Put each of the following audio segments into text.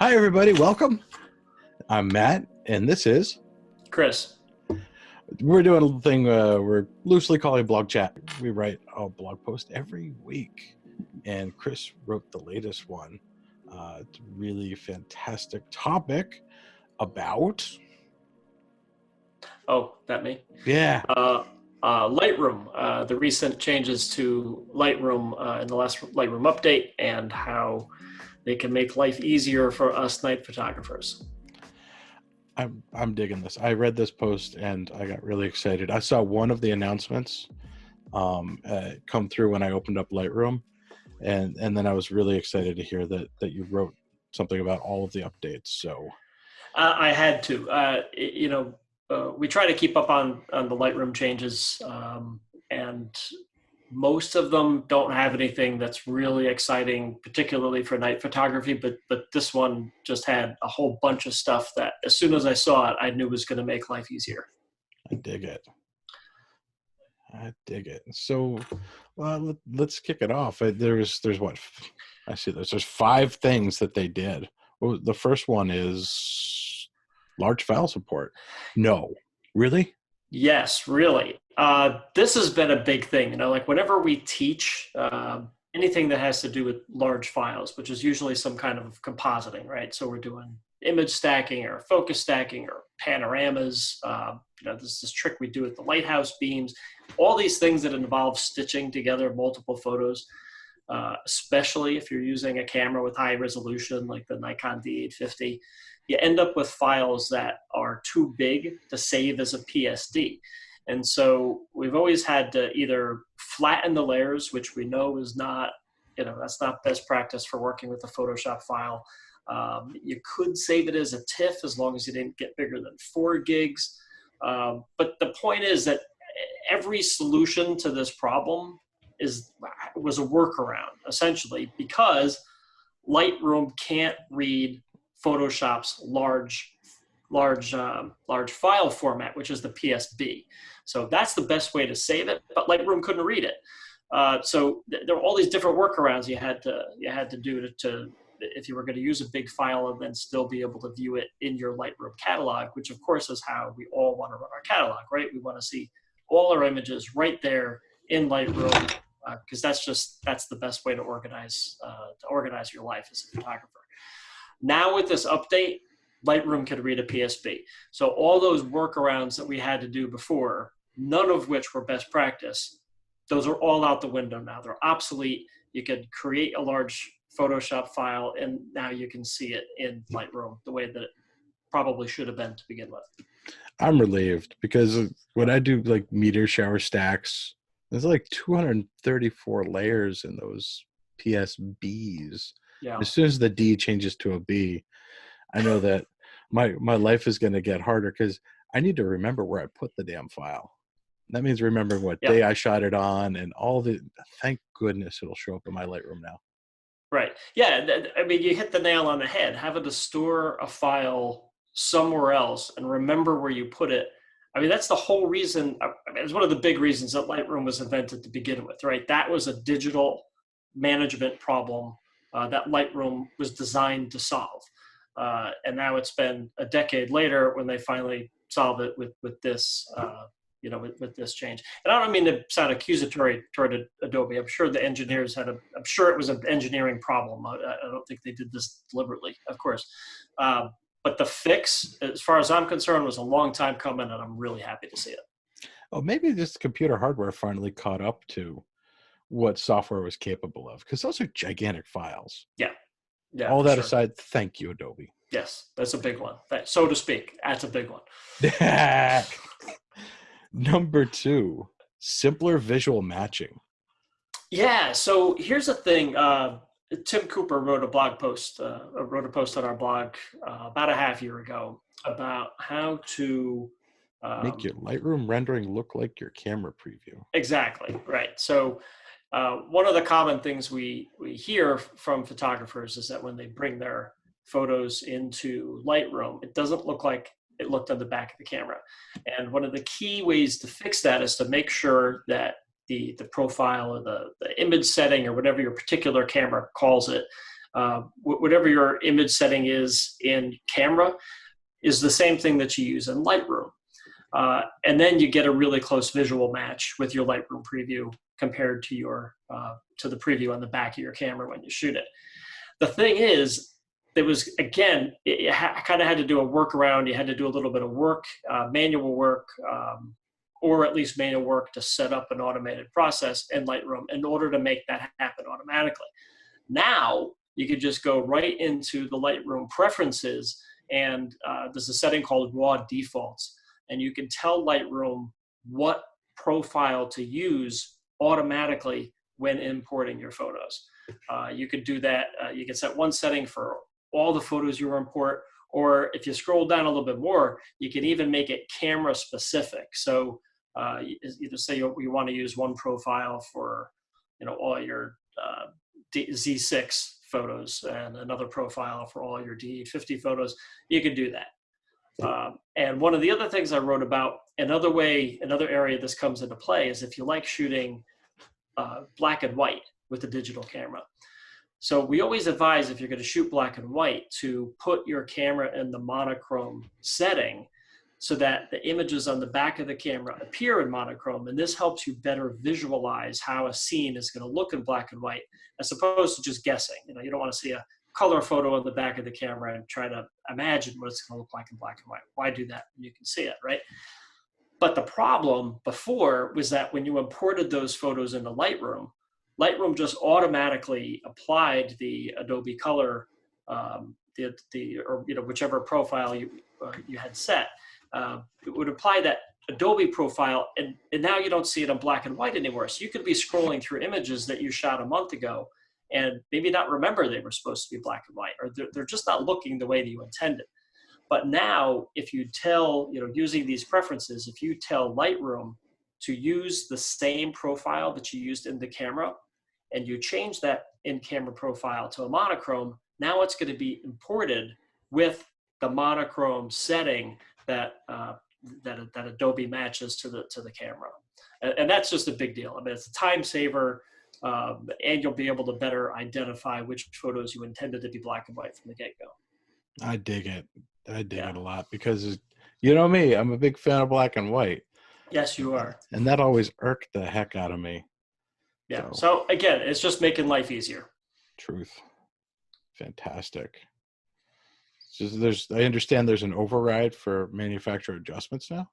Hi, everybody. Welcome. I'm Matt, and this is... Chris. We're doing a little thing we're loosely calling BlogChat. We write a blog post every week, and Chris wrote the latest one. It's a really fantastic topic about... Oh, that me? Yeah. Lightroom, the recent changes to Lightroom in the last Lightroom update, and how they can make life easier for us night photographers. I'm digging this. I read this post and I got really excited. I saw one of the announcements come through when I opened up Lightroom, and then I was really excited to hear that you wrote something about all of the updates. So I had to. We try to keep up on the Lightroom changes, and most of them don't have anything that's really exciting, particularly for night photography. But this one just had a whole bunch of stuff that, as soon as I saw it, I knew was going to make life easier. I dig it. So, well, let's kick it off. There's what I see. There's 5 things that they did. Well, the first one is large file support. No, really? Yes, really. This has been a big thing. Like whenever we teach anything that has to do with large files, which is usually some kind of compositing, right? So we're doing image stacking or focus stacking or panoramas. There's this trick we do with the lighthouse beams. All these things that involve stitching together multiple photos, especially if you're using a camera with high resolution like the Nikon D850. You end up with files that are too big to save as a PSD. And so we've always had to either flatten the layers, which we know is not, that's not best practice for working with a Photoshop file. You could save it as a TIFF as long as you didn't get bigger than 4 gigs. But the point is that every solution to this problem was a workaround, essentially, because Lightroom can't read Photoshop's large file format, which is the PSB. So that's the best way to save it, but Lightroom couldn't read it. So there are all these different workarounds you had to do to if you were going to use a big file and then still be able to view it in your Lightroom catalog, which of course is how we all want to run our catalog, right? We want to see all our images right there in Lightroom, because that's the best way to organize your life as a photographer. Now with this update, Lightroom can read a PSB. So all those workarounds that we had to do before, none of which were best practice, those are all out the window now. They're obsolete. You could create a large Photoshop file, and now you can see it in Lightroom the way that it probably should have been to begin with. I'm relieved, because when I do like meteor shower stacks, there's like 234 layers in those PSBs. Yeah. As soon as the D changes to a B, I know that my life is going to get harder, because I need to remember where I put the damn file. That means remembering what day I shot it on, and all the. Thank goodness it'll show up in my Lightroom now. Right. Yeah. I mean, you hit the nail on the head. Having to store a file somewhere else and remember where you put it. I mean, that's the whole reason. It's one of the big reasons that Lightroom was invented to begin with, right? That was a digital management problem that Lightroom was designed to solve. And now it's been a decade later when they finally solve it with this, with this change. And I don't mean to sound accusatory toward Adobe. I'm sure the engineers I'm sure it was an engineering problem. I don't think they did this deliberately, of course. But the fix, as far as I'm concerned, was a long time coming, and I'm really happy to see it. Oh, maybe this computer hardware finally caught up to what software was capable of, because those are gigantic files. Yeah. All that aside, thank you, Adobe. Yes, that's a big one. So to speak, that's a big one. Number 2, simpler visual matching. Yeah. So here's the thing. Tim Cooper wrote a post on our blog about a half year ago about how to make your Lightroom rendering look like your camera preview. Exactly. Right. So one of the common things we hear from photographers is that when they bring their photos into Lightroom, it doesn't look like it looked on the back of the camera. And one of the key ways to fix that is to make sure that the profile or the image setting or whatever your particular camera calls it Whatever your image setting is in camera is the same thing that you use in Lightroom. And then you get a really close visual match with your Lightroom preview compared to your to the preview on the back of your camera when you shoot it. The thing is, there was, again, you kind of had to do a workaround. You had to do a little bit of work, manual work, or at least manual work to set up an automated process in Lightroom in order to make that happen automatically. Now, you could just go right into the Lightroom preferences, and there's a setting called raw defaults. And you can tell Lightroom what profile to use automatically when importing your photos. You could do that. You can set one setting for all the photos you import, or if you scroll down a little bit more, you can even make it camera specific. So either say you want to use one profile for all your Z6 photos and another profile for all your D50 photos, you can do that. And one of the other things I wrote about, another area this comes into play is if you like shooting black and white with a digital camera. So we always advise, if you're going to shoot black and white, to put your camera in the monochrome setting so that the images on the back of the camera appear in monochrome. And this helps you better visualize how a scene is going to look in black and white, as opposed to just guessing. You don't want to see a color photo on the back of the camera and try to imagine what it's going to look like in black and white. Why do that when you can see it, right? But the problem before was that when you imported those photos into Lightroom just automatically applied the Adobe color, or whichever profile you had set. It would apply that Adobe profile, and now you don't see it in black and white anymore. So you could be scrolling through images that you shot a month ago and maybe not remember they were supposed to be black and white, or they're just not looking the way that you intended. But now, if you tell, using these preferences, if you tell Lightroom to use the same profile that you used in the camera, and you change that in-camera profile to a monochrome, now it's going to be imported with the monochrome setting that Adobe matches to the camera, and that's just a big deal. I mean, it's a time saver, and you'll be able to better identify which photos you intended to be black and white from the get-go. I dig it. I dig it a lot because, you know me, I'm a big fan of black and white. Yes, you are. And that always irked the heck out of me. Yeah. So again, it's just making life easier. Truth. Fantastic. I understand there's an override for manufacturer adjustments now.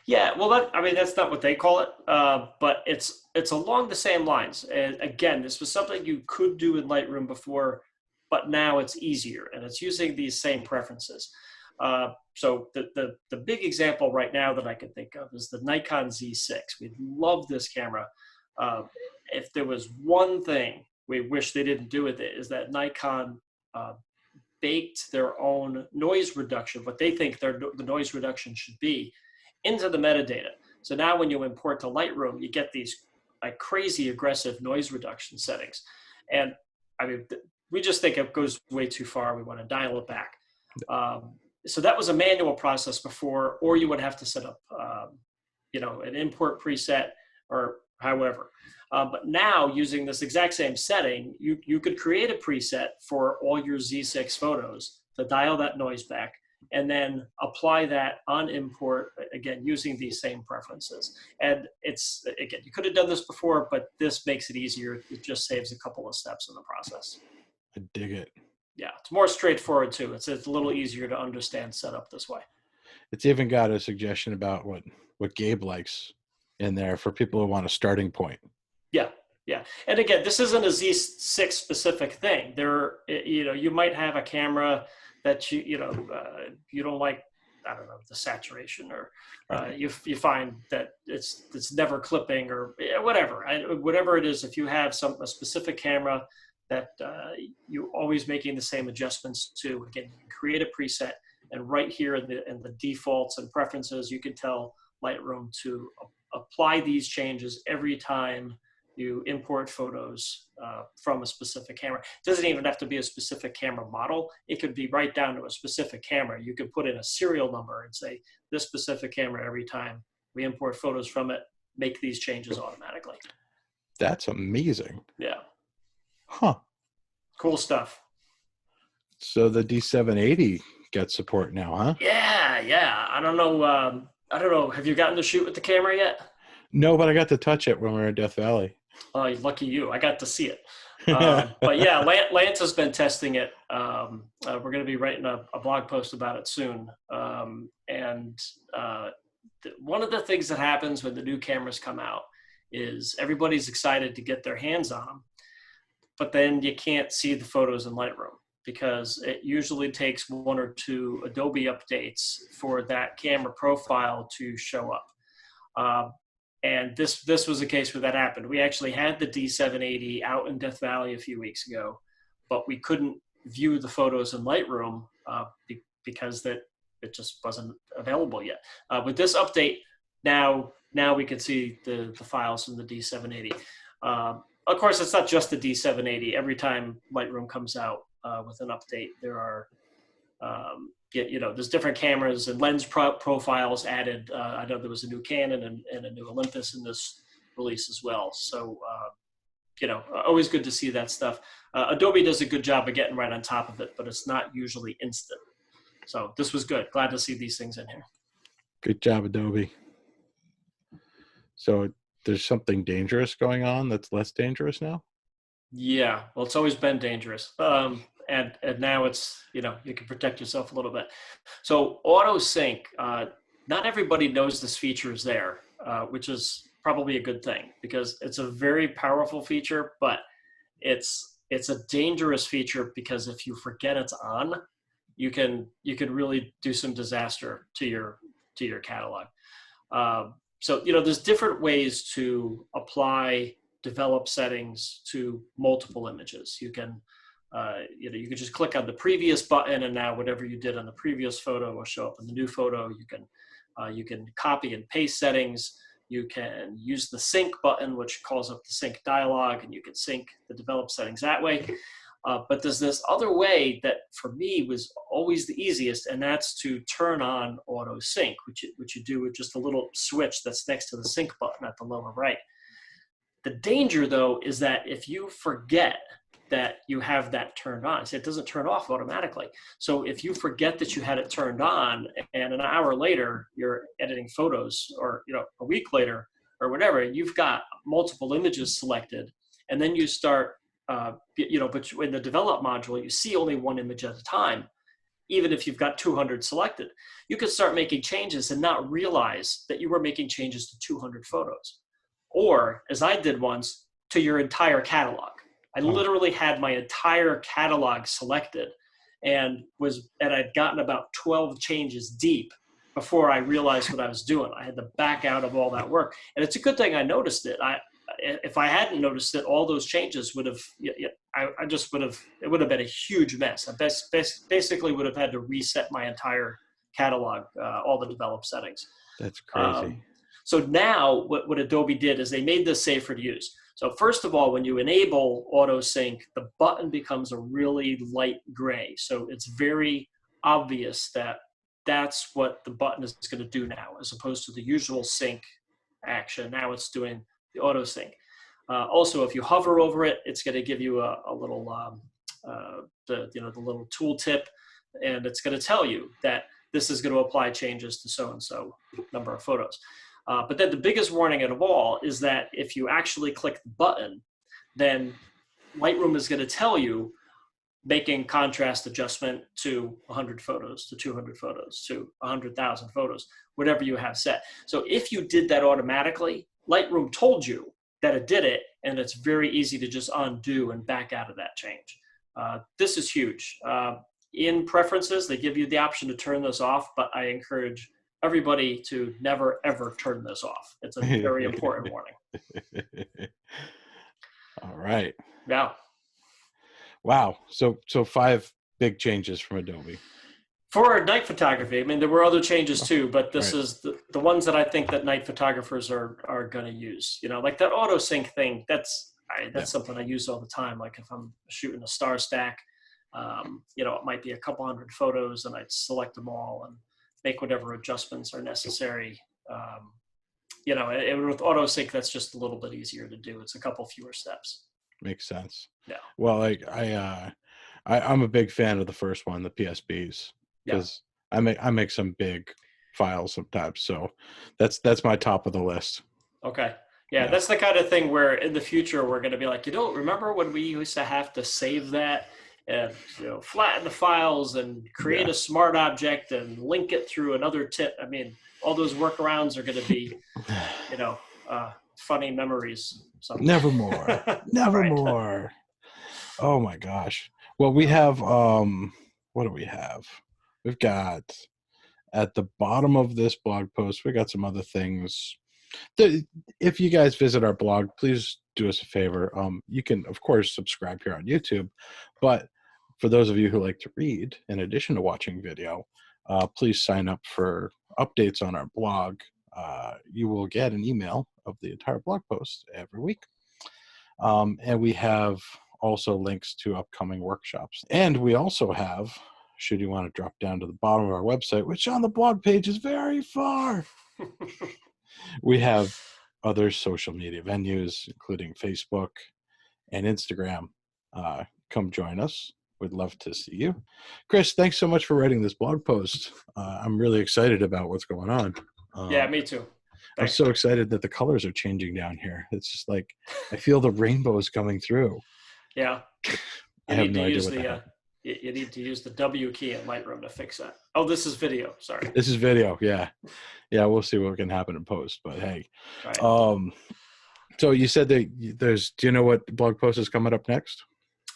Yeah, well, that's not what they call it, but it's along the same lines. And again, this was something you could do in Lightroom before, but now it's easier, and it's using these same preferences. So the big example right now that I can think of is the Nikon Z6. We love this camera. If there was one thing we wish they didn't do with it, is that Nikon baked their own noise reduction, what they think the noise reduction should be, into the metadata. So now when you import to Lightroom, you get these like crazy aggressive noise reduction settings. And we just think it goes way too far. We want to dial it back. So that was a manual process before, or you would have to set up, an import preset or however. But now, using this exact same setting, you could create a preset for all your Z6 photos to dial that noise back, and then apply that on import, again, using these same preferences. And again, you could have done this before, but this makes it easier. It just saves a couple of steps in the process. I dig it. Yeah, it's more straightforward too. It's a little easier to understand set up this way. It's even got a suggestion about what Gabe likes in there for people who want a starting point. Yeah. And again, this isn't a Z6 specific thing. You might have a camera that you don't like, I don't know, the saturation, or you find that it's never clipping, or whatever. Whatever it is, if you have a specific camera that you're always making the same adjustments to, again, you can create a preset, and right here in the defaults and preferences, you can tell Lightroom to apply these changes every time you import photos from a specific camera. It doesn't even have to be a specific camera model. It could be right down to a specific camera. You could put in a serial number and say, this specific camera, every time we import photos from it, make these changes automatically. That's amazing. Yeah. Huh. Cool stuff. So the D780 gets support now, huh? Yeah. I don't know. I don't know. Have you gotten to shoot with the camera yet? No, but I got to touch it when we were in Death Valley. Oh, lucky you. I got to see it. But yeah, Lance has been testing it. We're going to be writing a blog post about it soon. One of the things that happens when the new cameras come out is everybody's excited to get their hands on them, but then you can't see the photos in Lightroom because it usually takes 1 or 2 Adobe updates for that camera profile to show up. And this was a case where that happened. We actually had the D780 out in Death Valley a few weeks ago, but we couldn't view the photos in Lightroom because it just wasn't available yet. With this update, now we can see the files from the D780. Of course, it's not just the D780. Every time Lightroom comes out with an update, there are there's different cameras and lens profiles added. I know there was a new Canon and a new Olympus in this release as well. So, always good to see that stuff. Adobe does a good job of getting right on top of it, but it's not usually instant. So this was good. Glad to see these things in here. Good job, Adobe. So there's something dangerous going on that's less dangerous now? Yeah, well, it's always been dangerous. And now it's, you can protect yourself a little bit. So auto sync, not everybody knows this feature is there, which is probably a good thing because it's a very powerful feature, but it's a dangerous feature because if you forget it's on, you can really do some disaster to your catalog. So, there's different ways to apply develop settings to multiple images. You can you can just click on the previous button, and now whatever you did on the previous photo will show up in the new photo. You can copy and paste settings. You can use the sync button, which calls up the sync dialog, and you can sync the develop settings that way. But there's this other way that for me was always the easiest, and that's to turn on auto sync, which you do with just a little switch that's next to the sync button at the lower right. The danger, though, is that if you forget that you have that turned on, it doesn't turn off automatically. So if you forget that you had it turned on and an hour later you're editing photos, or a week later or whatever, you've got multiple images selected, and then you start, but in the develop module, you see only one image at a time. Even if you've got 200 selected, you could start making changes and not realize that you were making changes to 200 photos. Or, as I did once, to your entire catalog. I literally had my entire catalog selected and I'd gotten about 12 changes deep before I realized what I was doing. I had to back out of all that work. And it's a good thing I noticed it. If I hadn't noticed it, all those changes would have, it would have been a huge mess. I basically would have had to reset my entire catalog, all the developed settings. That's crazy. So now what Adobe did is they made this safer to use. So first of all, when you enable auto sync, the button becomes a really light gray. So it's very obvious that that's what the button is going to do now, as opposed to the usual sync action. Now it's doing the auto sync. Also, if you hover over it, it's going to give you a little the little tool tip, and it's going to tell you that this is going to apply changes to so and so number of photos. But then the biggest warning of all is that if you actually click the button, then Lightroom is going to tell you making contrast adjustment to 100 photos, to 200 photos, to 100,000 photos, whatever you have set. So if you did that automatically, Lightroom told you that it did it, and it's very easy to just undo and back out of that change. This is huge. In preferences, they give you the option to turn this off, but I encourage everybody to never, ever turn this off. It's a very important warning. All right. Yeah. Wow. So 5 big changes from Adobe. For night photography, I mean, there were other changes too, but this is the ones that I think that night photographers are going to use. Like that auto sync thing, that's something I use all the time. Like if I'm shooting a star stack, it might be a couple hundred photos, and I'd select them all and make whatever adjustments are necessary. With auto sync, that's just a little bit easier to do. It's a couple fewer steps. Makes sense. Yeah. Well, I'm a big fan of the first one, the PSBs, Yeah. because I make some big files sometimes. So that's my top of the list. Okay. Yeah, Yeah. that's the kind of thing where in the future we're going to be like, remember when we used to have to save that and flatten the files and create Yeah. a smart object and link it through another tip. I mean, all those workarounds are going to be, funny memories someday. Nevermore. Right. Nevermore. Oh my gosh. Well, we have what do we have? We've got at the bottom of this blog post, we got some other things. If you guys visit our blog, please do us a favor. You can, of course, subscribe here on YouTube, but for those of you who like to read, in addition to watching video, please sign up for updates on our blog. You will get an email of the entire blog post every week. And we have also links to upcoming workshops. And we also have, should you want to drop down to the bottom of our website, which on the blog page is very far, we have other social media venues, including Facebook and Instagram. Come join us. We'd love to see you. Chris, thanks so much for writing this blog post. I'm really excited about what's going on. Yeah, me too. I'm Thanks. so excited that the colors are changing down here. It's just like I feel the rainbows coming through. Yeah. I have no idea what that happened. You need to use the W key in Lightroom to fix that. Oh, this is video. Sorry. This is video. Yeah. We'll see what can happen in post, but hey. Right. So you said that do you know what blog post is coming up next?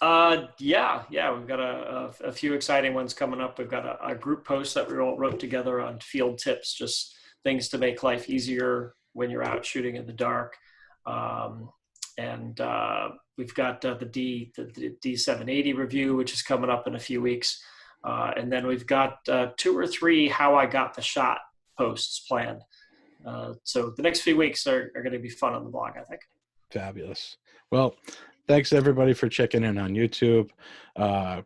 Yeah. We've got a few exciting ones coming up. We've got a group post that we all wrote together on field tips, just things to make life easier when you're out shooting in the dark. And we've got the D780 review, which is coming up in a few weeks. And then we've got 2 or 3 how I got the shot posts planned. So the next few weeks are going to be fun on the blog, I think. Fabulous. Well, thanks everybody for checking in on YouTube.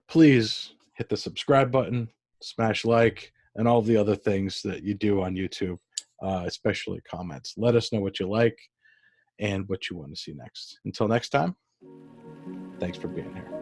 Please hit the subscribe button, smash like, and all the other things that you do on YouTube, especially comments. Let us know what you like and what you want to see next. Until next time, thanks for being here.